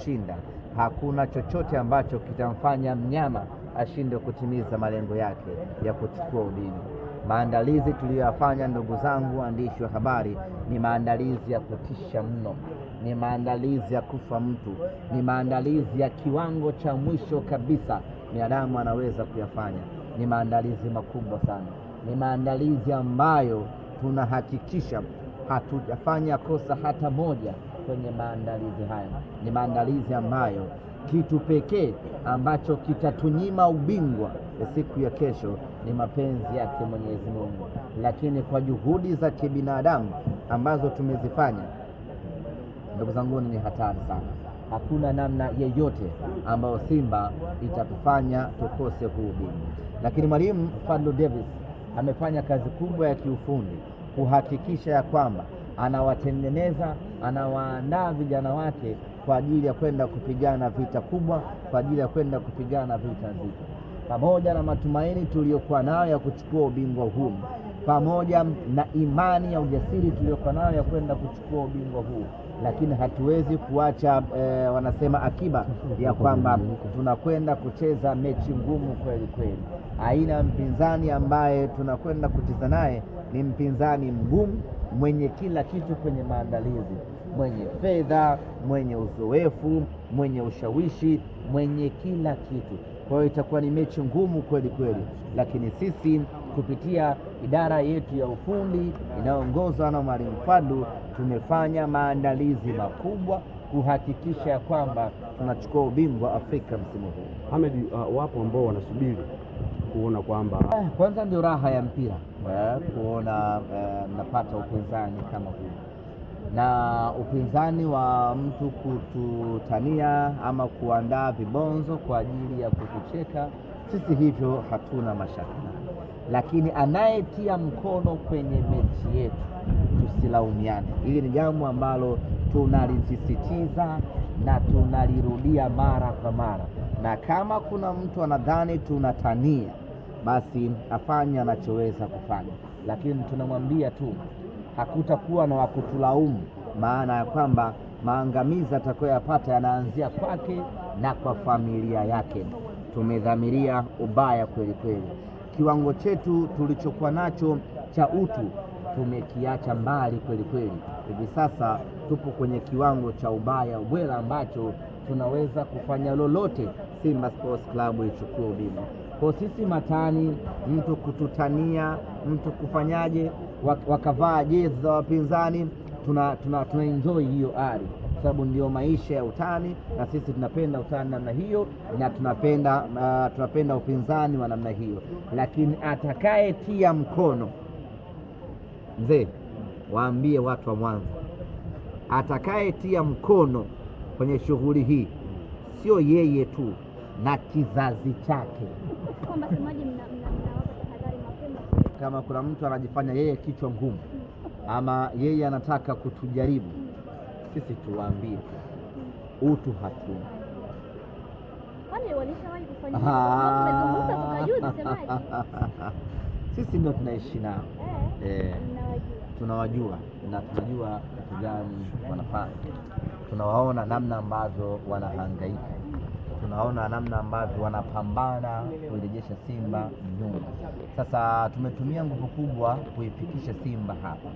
kushinda. Hakuna chochote ambacho kitamfanya mnyama ashinde kutimiza malengo yake ya kuchukua ubingwa. Maandalizi tuliyoyafanya, ndugu zangu waandishi wa habari, ni maandalizi ya kutisha mno, ni maandalizi ya kufa mtu, ni maandalizi ya kiwango cha mwisho kabisa binadamu anaweza kuyafanya. Ni maandalizi makubwa sana, ni maandalizi ambayo tunahakikisha hatujafanya kosa hata moja kwenye maandalizi haya. Ni maandalizi ambayo kitu pekee ambacho kitatunyima ubingwa siku ya kesho ni mapenzi yake Mwenyezi Mungu. Lakini kwa juhudi za kibinadamu ambazo tumezifanya, ndugu zangu, ni hatari sana. Hakuna namna yeyote ambayo Simba itatufanya tukose huu ubingwa. Lakini mwalimu Fadlu Davis amefanya kazi kubwa ya kiufundi kuhakikisha ya kwamba anawatengeneza, anawaandaa vijana wake kwa ajili ya kwenda kupigana vita kubwa, kwa ajili ya kwenda kupigana vita nzito. Pamoja na matumaini tuliyokuwa nayo ya kuchukua ubingwa huu, pamoja na imani ya ujasiri tuliyokuwa nayo ya kwenda kuchukua ubingwa huu, lakini hatuwezi kuacha wanasema akiba ya kwamba tunakwenda kucheza mechi ngumu kweli kweli. Aina ya mpinzani ambaye tunakwenda kucheza naye ni mpinzani mgumu, mwenye kila kitu kwenye maandalizi, mwenye fedha, mwenye uzoefu, mwenye ushawishi, mwenye kila kitu. Kwa hiyo itakuwa ni mechi ngumu kweli kweli, lakini sisi kupitia idara yetu ya ufundi inayoongozwa na Mwalimu Fadlu tumefanya maandalizi makubwa kuhakikisha ya kwamba tunachukua ubingwa Afrika msimu huu. Ahmed, wapo ambao wanasubiri kuona kwamba kwanza ndio raha ya mpira kuona mnapata upinzani kama huu, na upinzani wa mtu kututania ama kuandaa vibonzo kwa ajili ya kutucheka, sisi hivyo hatuna mashaka. Lakini anayetia mkono kwenye mechi yetu tusilaumiane. Hili ni jambo ambalo tunalisisitiza na tunalirudia mara kwa mara, na kama kuna mtu anadhani tunatania, basi afanye anachoweza kufanya, lakini tunamwambia tu hakutakuwa na wakutulaumu, maana ya kwamba maangamizi atakayoyapata yanaanzia kwake na kwa familia yake. Tumedhamiria ubaya kweli kweli. Kiwango chetu tulichokuwa nacho cha utu tumekiacha mbali kweli kweli. Hivi sasa tupo kwenye kiwango cha ubaya ubwela ambacho tunaweza kufanya lolote Simba Sports Club ichukue ubingwa. Kwa sisi matani, mtu kututania, mtu kufanyaje, wakavaa jezi za wapinzani, tuna enjoy hiyo ari, sababu ndio maisha ya utani, na sisi tunapenda utani namna hiyo, na tunapenda upinzani wa namna hiyo. Lakini atakayetia mkono, mzee, waambie watu wa Mwanza, atakayetia mkono kwenye shughuli hii sio yeye tu na kizazi chake. Kama kuna mtu anajifanya yeye kichwa ngumu ama yeye anataka kutujaribu, sisi tuwaambie utu hatuna. Kwani walishawahi kufanya tumezunguka tukajuzi semaje? Sisi ndio tunaishi nao. Tunawajua na tunajua kitu gani wanafanya. Tunawaona namna ambavyo wanahangaika, tunaona namna ambavyo wanapambana kuirejesha Simba nyuma. Sasa tumetumia nguvu kubwa kuifikisha Simba hapa.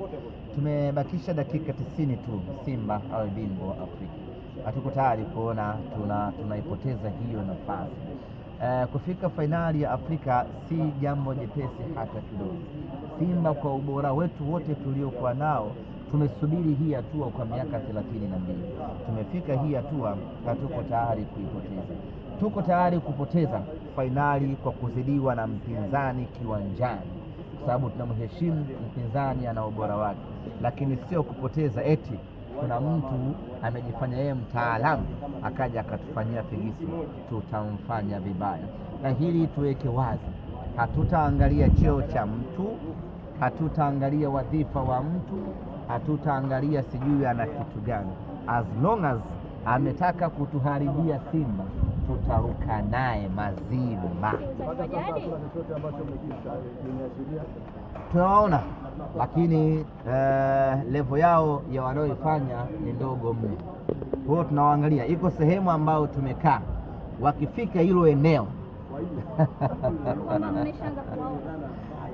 Tumebakisha dakika 90 tu Simba awe bingwa wa Afrika. Hatuko tayari kuona tunaipoteza hiyo nafasi. Kufika fainali ya Afrika si jambo jepesi hata kidogo. Simba kwa ubora wetu wote tuliokuwa nao, tumesubiri hii hatua kwa miaka 32. Tumefika hii hatua, hatuko tayari kuipoteza. Tuko tayari kupoteza fainali kwa kuzidiwa na mpinzani kiwanjani, kwa sababu tunamheshimu mpinzani, ana ubora wake, lakini sio kupoteza eti kuna mtu amejifanya yeye mtaalamu akaja akatufanyia figisu. Tutamfanya vibaya, na hili tuweke wazi. Hatutaangalia cheo cha mtu, hatutaangalia wadhifa wa mtu, hatutaangalia sijui ana kitu gani. As long as ametaka kutuharibia Simba, tutaruka naye mazima. Tunawaona lakini level yao ya wanaoifanya ni ndogo mno. Kwa hiyo tunawaangalia, iko sehemu ambayo tumekaa, wakifika hilo eneo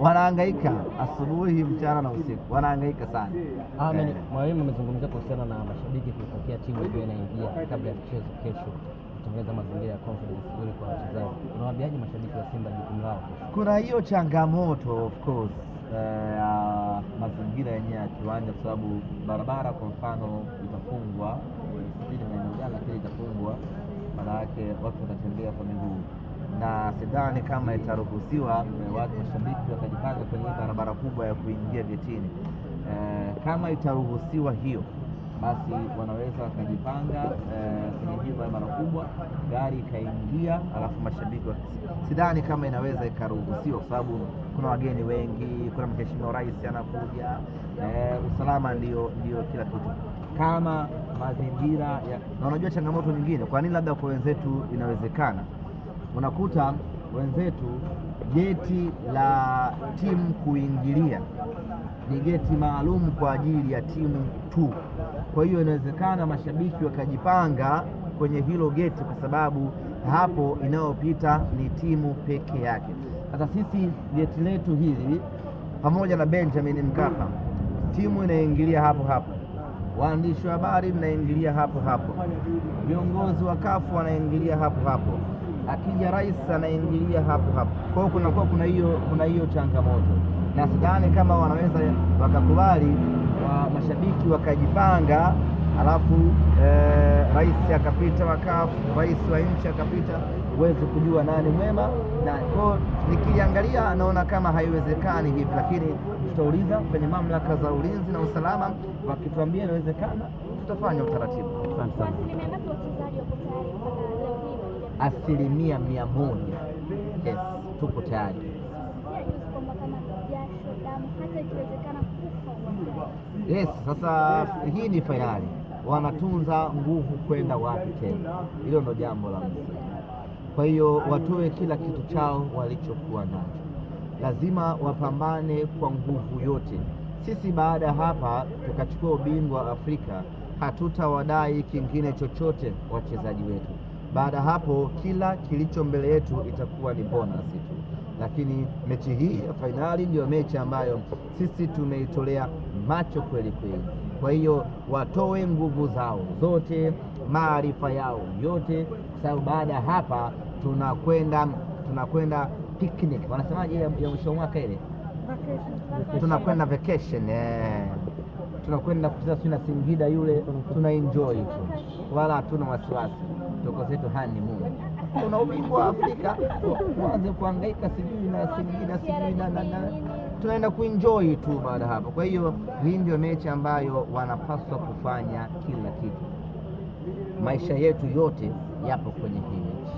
wanahangaika asubuhi, mchana na usiku, wanahangaika sana. Mwalimu amezungumzia kuhusiana na mashabiki kupokea timu ikiwa inaingia kabla ya mchezo kesho, kutengeneza mazingira ya confidence nzuri kwa wachezaji. Unawaambiaje mashabiki wa Simba jukumu lao? Kuna hiyo changamoto of course mazingira yenyewe ya kiwanja, kwa sababu barabara kwa mfano itafungwa, sijui maeneo gani, lakini itafungwa, maana yake watu watatembea kwa miguu, na sidhani kama itaruhusiwa watu mashabiki wakajipanga kwenye barabara kubwa ya kuingia getini. Kama itaruhusiwa hiyo, basi wanaweza wakajipanga kwenye hiyo barabara kubwa, gari ikaingia, alafu mashabiki. Sidhani kama inaweza ikaruhusiwa, kwa sababu kuna wageni wengi, kuna mheshimiwa rais anakuja, usalama ndio kila kitu. Kama mazingira na unajua changamoto nyingine, kwa nini labda kwa wenzetu inawezekana, unakuta wenzetu geti la timu kuingilia ni geti maalum kwa ajili ya timu tu. Kwa hiyo inawezekana mashabiki wakajipanga kwenye hilo geti, kwa sababu hapo inayopita ni timu peke yake. Sasa sisi geti letu hili pamoja na Benjamin Mkapa, timu inaingilia hapo hapo, waandishi wa habari mnaingilia hapo hapo, viongozi wa kafu wanaingilia hapo hapo, akija rais anaingilia hapo hapo. Kwa hiyo kuna hiyo changamoto, na sidhani kama wanaweza wakakubali wa mashabiki wakajipanga, alafu rais akapita wa kafu, rais wa nchi akapita, uweze kujua nani mwema na kwa. Nikiangalia naona kama haiwezekani hivi, lakini tutauliza kwenye mamlaka za ulinzi na usalama, wakituambia inawezekana tutafanya utaratibu. Asilimia 100. Yes, tuko tayari. Yes, sasa hii ni fainali, wanatunza nguvu kwenda wapi tena? Hilo ndo jambo la msingi. Kwa hiyo watoe kila kitu chao walichokuwa nacho, lazima wapambane kwa nguvu yote. Sisi baada ya hapa tukachukua ubingwa wa Afrika, hatutawadai kingine chochote wachezaji wetu. Baada hapo kila kilicho mbele yetu itakuwa ni bonus tu, lakini mechi hii ya fainali ndio mechi ambayo sisi tumeitolea macho kweli kweli. Kwa hiyo watoe nguvu zao zote, maarifa yao yote, kwa sababu baada ya hapa tunakwenda picnic, wanasemaje ya mwisho wa mwaka ile, tunakwenda vacation, tunakwenda kucheza na Singida yule, tuna enjoy tu, wala hatuna wasiwasi, tuko zetu honeymoon. Kuna ubingwa wa Afrika, tuanze kuhangaika sijui na Singida sijui na tunaenda kuenjoy tu baada hapo. Kwa hiyo hii ndio mechi ambayo wanapaswa kufanya kila kitu. Maisha yetu yote yapo kwenye hii mechi.